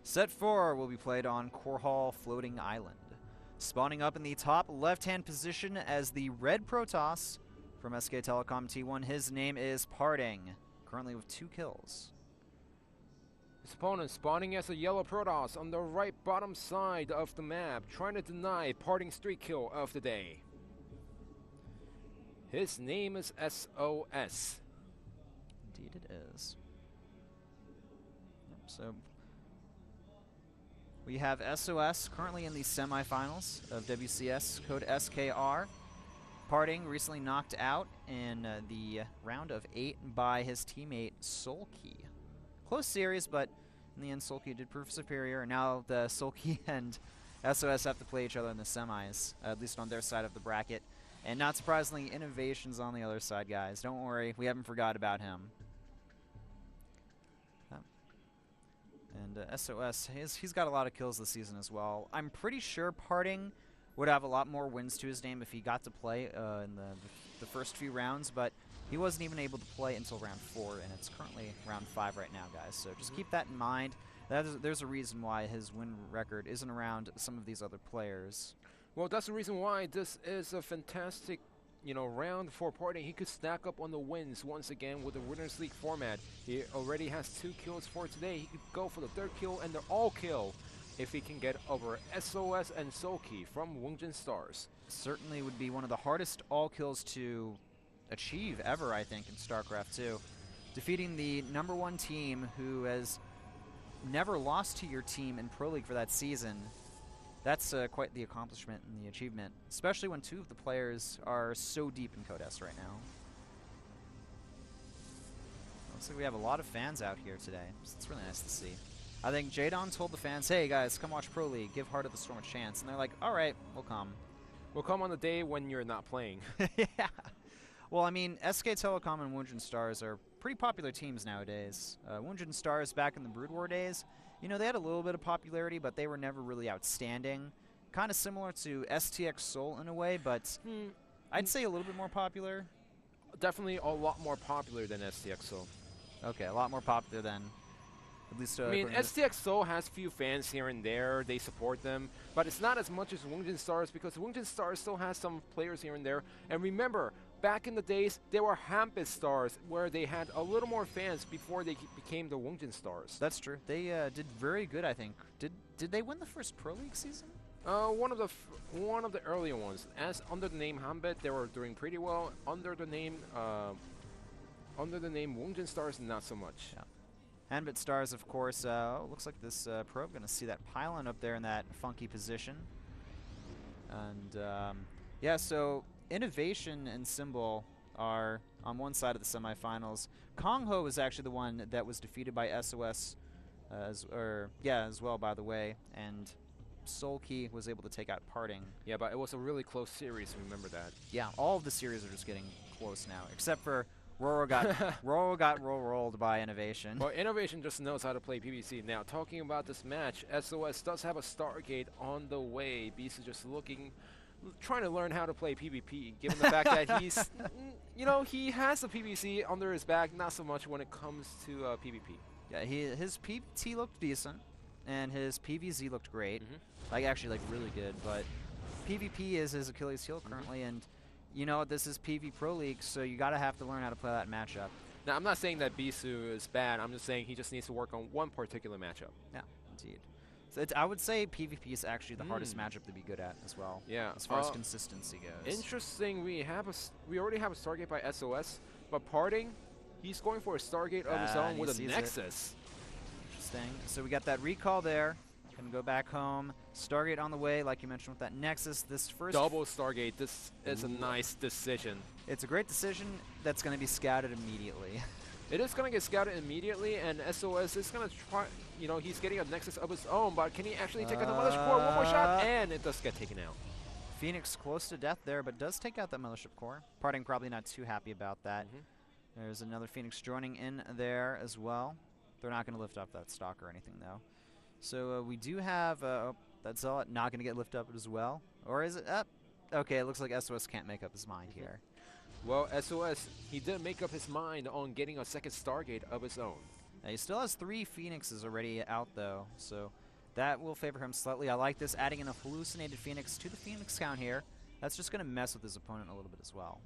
Set 4 will be played on Korhal Floating Island. Spawning up in the top left-hand position as the red Protoss from SK Telecom T1. His name is Parting, currently with 2 kills. His opponent spawning as a yellow Protoss on the right bottom side of the map, trying to deny Parting's 3 kill of the day. His name is sOs. Indeed it is. Yep, so we have sOs currently in the semifinals of WCS, code SKR. Parting recently knocked out in the round of 8 by his teammate Sulky. Close series, but in the end Sulky did prove superior, and now the Sulky and sOs have to play each other in the semis, at least on their side of the bracket. And not surprisingly, Innovation's on the other side, guys. Don't worry, we haven't forgot about him. And sOs, he's got a lot of kills this season as well. I'm pretty sure Parting would have a lot more wins to his name if he got to play in the first few rounds, but he wasn't even able to play until round 4, and it's currently round 5 right now, guys. So just keep that in mind. There's a reason why his win record isn't around some of these other players. Well, that's the reason why this is a fantastic, round for Parting. He could stack up on the wins once again with the Winners League format. He already has 2 kills for today. He could go for the 3rd kill and the all kill if he can get over sOs and Sulky from WOONGJIN Stars. Certainly would be one of the hardest all kills to achieve ever, I think, in Starcraft 2. Defeating the #1 team who has never lost to your team in Pro League for that season. That's quite the accomplishment and the achievement, especially when 2 of the players are so deep in Code S right now. Looks like we have a lot of fans out here today. It's really nice to see. I think Jadon told the fans, hey guys, come watch Pro League, give Heart of the Storm a chance. And they're like, alright, we'll come. We'll come on the day when you're not playing. Yeah. Well, I mean, SK Telecom and WOONGJIN Stars are pretty popular teams nowadays. WOONGJIN Stars back in the Brood War days, they had a little bit of popularity, but they were never really outstanding. Kind of similar to STX Seoul in a way, but I'd say a little bit more popular. Definitely a lot more popular than STX Seoul. Okay, a lot more popular than... At least, I mean, STX Seoul has few fans here and there. They support them, but it's not as much as WOONGJIN Stars because WOONGJIN Stars still has some players here and there. And remember, back in the days, there were Hampus Stars where they had a little more fans before they became the WOONGJIN Stars. That's true. They did very good, I think. Did they win the first Pro League season? One of the earlier ones. As under the name Hambit, they were doing pretty well. Under the name WOONGJIN Stars, not so much. Yeah. Hanbit Stars, of course, looks like this probe going to see that pylon up there in that funky position. And, yeah, so Innovation and Symbol are on one side of the semifinals. Kongho is actually the one that was defeated by sOs, as well, by the way. And Sulky was able to take out Parting. Yeah, but it was a really close series, remember that. Yeah, all of the series are just getting close now, except for... Roro got rolled by Innovation. Well, Innovation just knows how to play PvC. Now, talking about this match, sOs does have a Stargate on the way. Beast is just trying to learn how to play PvP, given the fact that he's, he has the PvC under his back, not so much when it comes to PvP. Yeah, his PT looked decent, and his PvZ looked great. Actually, really good, but PvP is his Achilles heel currently, and... this is PV Pro League, so you gotta have to learn how to play that matchup. Now, I'm not saying that Bisu is bad. I'm just saying he just needs to work on one particular matchup. Yeah, indeed. So I would say PvP is actually the hardest matchup to be good at as well. Yeah, as far as consistency goes. Interesting. We already have a Stargate by sOs, but Parting, he's going for a Stargate of his own with a Nexus. Interesting. So we got that recall there. Gonna go back home. Stargate on the way, like you mentioned with that Nexus. This first double Stargate. This is a nice decision. It's a great decision that's going to be scouted immediately. It is going to get scouted immediately, and sOs is going to try. He's getting a Nexus of his own, but can he actually take out the Mothership Core? One more shot, and it does get taken out. Phoenix close to death there, but does take out that Mothership Core. Parting probably not too happy about that. There's another Phoenix joining in there as well. They're not going to lift up that stock or anything though. So we do have, that Zealot not going to get lifted up as well. Or is it up? Okay, it looks like sOs can't make up his mind here. Well, sOs, he did make up his mind on getting a second Stargate of his own. He still has 3 Phoenixes already out, though, so that will favor him slightly. I like this, adding in a hallucinated Phoenix to the Phoenix count here. That's just going to mess with his opponent a little bit as well.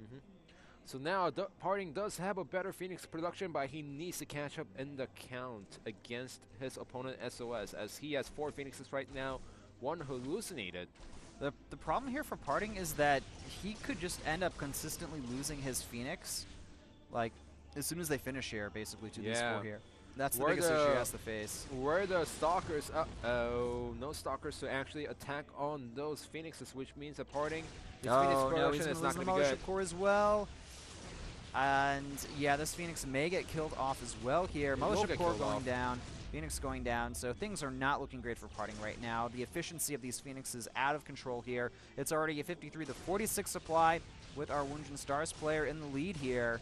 So now Parting does have a better Phoenix production, but he needs to catch up in the count against his opponent SOS, as he has 4 Phoenixes right now, 1 hallucinated. The problem here for Parting is that he could just end up consistently losing his Phoenix, like, as soon as they finish here, basically, to these 4 here. That's the biggest issue he has to face. Where the Stalkers, no Stalkers to actually attack on those Phoenixes, which means that Parting, his Phoenix production is not going to be good. Core as well. And yeah, this Phoenix may get killed off as well here. Militia Core going down, Phoenix going down, so things are not looking great for Parting right now. The efficiency of these Phoenixes out of control here. It's already a 53-46 supply with our WOONGJIN Stars player in the lead here.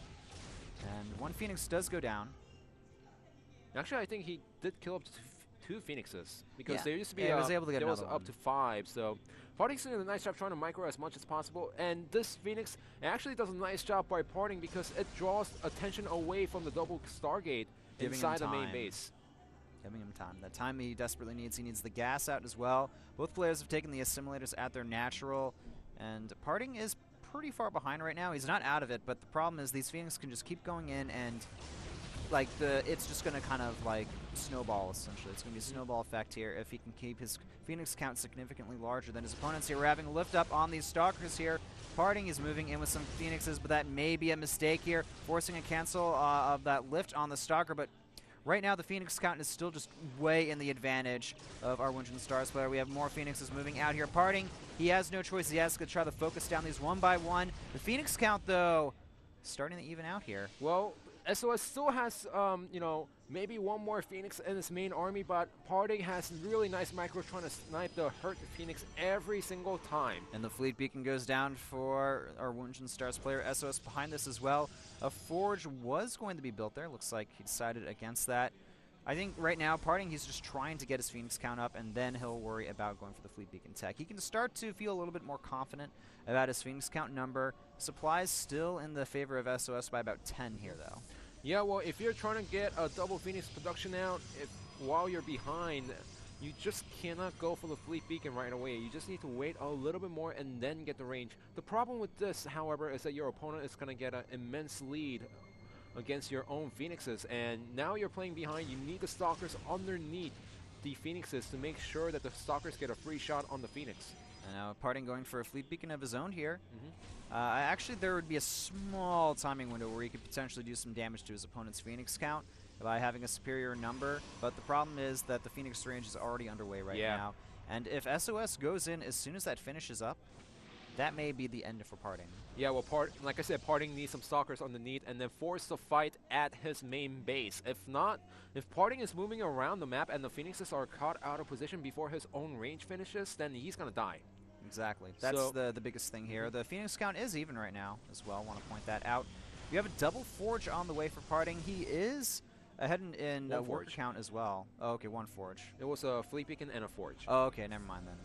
And 1 Phoenix does go down. Actually, I think he did kill up to 2 Phoenixes, because there used to be he was able to get another one. Up to 5. So Parting's doing a nice job trying to micro as much as possible, and this Phoenix actually does a nice job by Parting because it draws attention away from the double Stargate inside the main base. Giving him time. That time he desperately needs. He needs the gas out as well. Both players have taken the assimilators at their natural, and Parting is pretty far behind right now. He's not out of it, but the problem is these Phoenix can just keep going in, and like it's just going to kind of like snowball, essentially. It's going to be a snowball effect here if he can keep his Phoenix count significantly larger than his opponents here. We're having a lift up on these Stalkers here. Parting is moving in with some Phoenixes, but that may be a mistake here, forcing a cancel of that lift on the Stalker, but right now the Phoenix count is still just way in the advantage of our WOONGJIN Stars player. We have more Phoenixes moving out here. Parting, he has no choice. He has to try to focus down these one by one. The Phoenix count, though, starting to even out here. Well, SOS still has, you know, maybe 1 more Phoenix in his main army, but Parting has really nice micro trying to snipe the hurt Phoenix every single time. And the fleet beacon goes down for our WOONGJIN Stars player. SOS behind this as well. A forge was going to be built there. Looks like he decided against that. I think right now, Parting, he's just trying to get his Phoenix count up, and then he'll worry about going for the fleet beacon tech. He can start to feel a little bit more confident about his Phoenix count number. Supplies still in the favor of SOS by about 10 here, though. Yeah, well, if you're trying to get a double Phoenix production out while you're behind, you just cannot go for the fleet beacon right away. You just need to wait a little bit more and then get the range. The problem with this, however, is that your opponent is going to get an immense lead against your own Phoenixes, and now you're playing behind. You need the Stalkers underneath the Phoenixes to make sure that the Stalkers get a free shot on the Phoenix. And now Parting going for a fleet beacon of his own here. Actually, there would be a small timing window where he could potentially do some damage to his opponent's Phoenix count by having a superior number, but the problem is that the Phoenix range is already underway right now. And if SOS goes in as soon as that finishes up, that may be the end for Parting. Yeah, well, like I said, Parting needs some Stalkers underneath and then force the fight at his main base. If not, if Parting is moving around the map and the Phoenixes are caught out of position before his own range finishes, then he's going to die. Exactly. That's the biggest thing here. The Phoenix count is even right now as well. Want to point that out. You have a double Forge on the way for Parting. He is ahead in worker count as well. Oh, okay, 1 Forge. It was a fleet beacon and a Forge. Oh, okay, never mind then.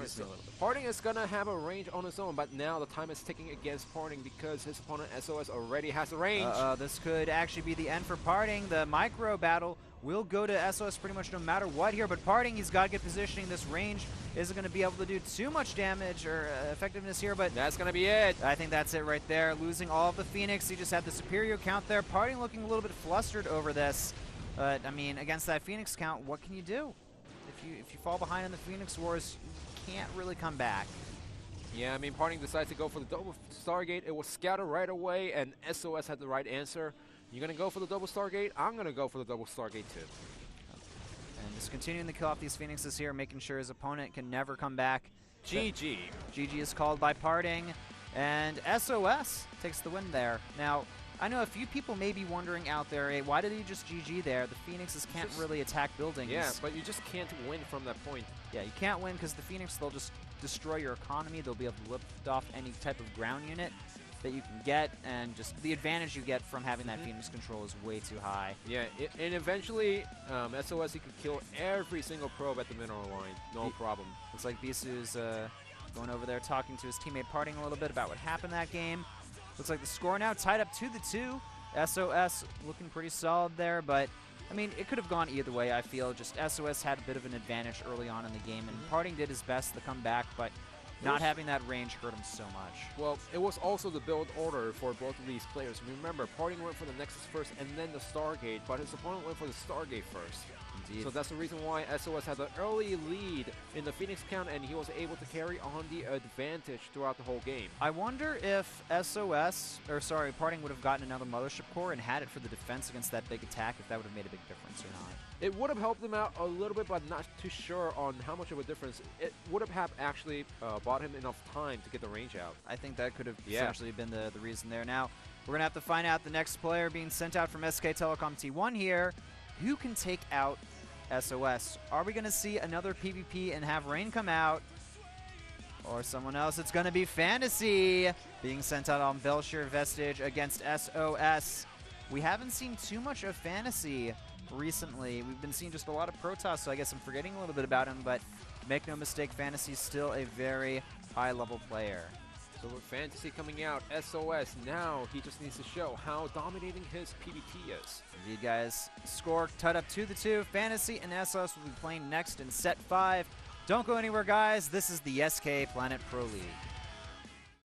So Parting is going to have a range on his own, but now the time is ticking against Parting because his opponent SOS already has a range. This could actually be the end for Parting. The micro battle will go to SOS pretty much no matter what here, but Parting, he's got good positioning. This range isn't going to be able to do too much damage or effectiveness here, but that's going to be it. I think that's it right there. Losing all of the Phoenix. He just had the superior count there. Parting looking a little bit flustered over this, but I mean, against that Phoenix count, what can you do? If you fall behind in the Phoenix Wars, you can't really come back. Yeah, I mean, Parting decides to go for the double Stargate. It was scattered right away, and SOS had the right answer. You're going to go for the double Stargate? I'm going to go for the double Stargate too. And just continuing to kill off these Phoenixes here, making sure his opponent can never come back. GG. GG is called by Parting, and SOS takes the win there. Now, I know a few people may be wondering out there, hey, why did he just GG there? The Phoenixes can't really attack buildings. Yeah, but you just can't win from that point. Yeah, you can't win because the Phoenix, they'll just destroy your economy. They'll be able to lift off any type of ground unit that you can get, and just the advantage you get from having that Phoenix control is way too high. Yeah, and eventually, SOS, he could kill every single probe at the mineral line. No problem. Looks like Bisu's going over there talking to his teammate Parting a little bit about what happened that game. Looks like the score now tied up 2-2. SOS looking pretty solid there, but I mean, it could have gone either way, I feel. Just SOS had a bit of an advantage early on in the game, and Parting did his best to come back, but not having that range hurt him so much. Well, it was also the build order for both of these players. Remember, Parting went for the Nexus first and then the Stargate, but his opponent went for the Stargate first. Indeed. So that's the reason why SOS had an early lead in the Phoenix count, and he was able to carry on the advantage throughout the whole game. I wonder if Parting would have gotten another Mothership Core and had it for the defense against that big attack, if that would have made a big difference or not. It would have helped them out a little bit, but not too sure on how much of a difference. It would have actually bought him enough time to get the range out. I think that could have essentially been the reason there. Now, we're going to have to find out the next player being sent out from SK Telecom T1 here. Who can take out SOS? Are we going to see another PvP and have Rain come out? Or someone else? It's going to be Fantasy being sent out on Belshire Vestige against SOS. We haven't seen too much of Fantasy recently. We've been seeing just a lot of Protoss, so I guess I'm forgetting a little bit about him, but make no mistake, Fantasy's still a very high-level player. So with Fantasy coming out, SOS, now he just needs to show how dominating his PvP is. Indeed, guys. Score tied up 2-2. Fantasy and SOS will be playing next in Set 5. Don't go anywhere, guys. This is the SK Planet Pro League.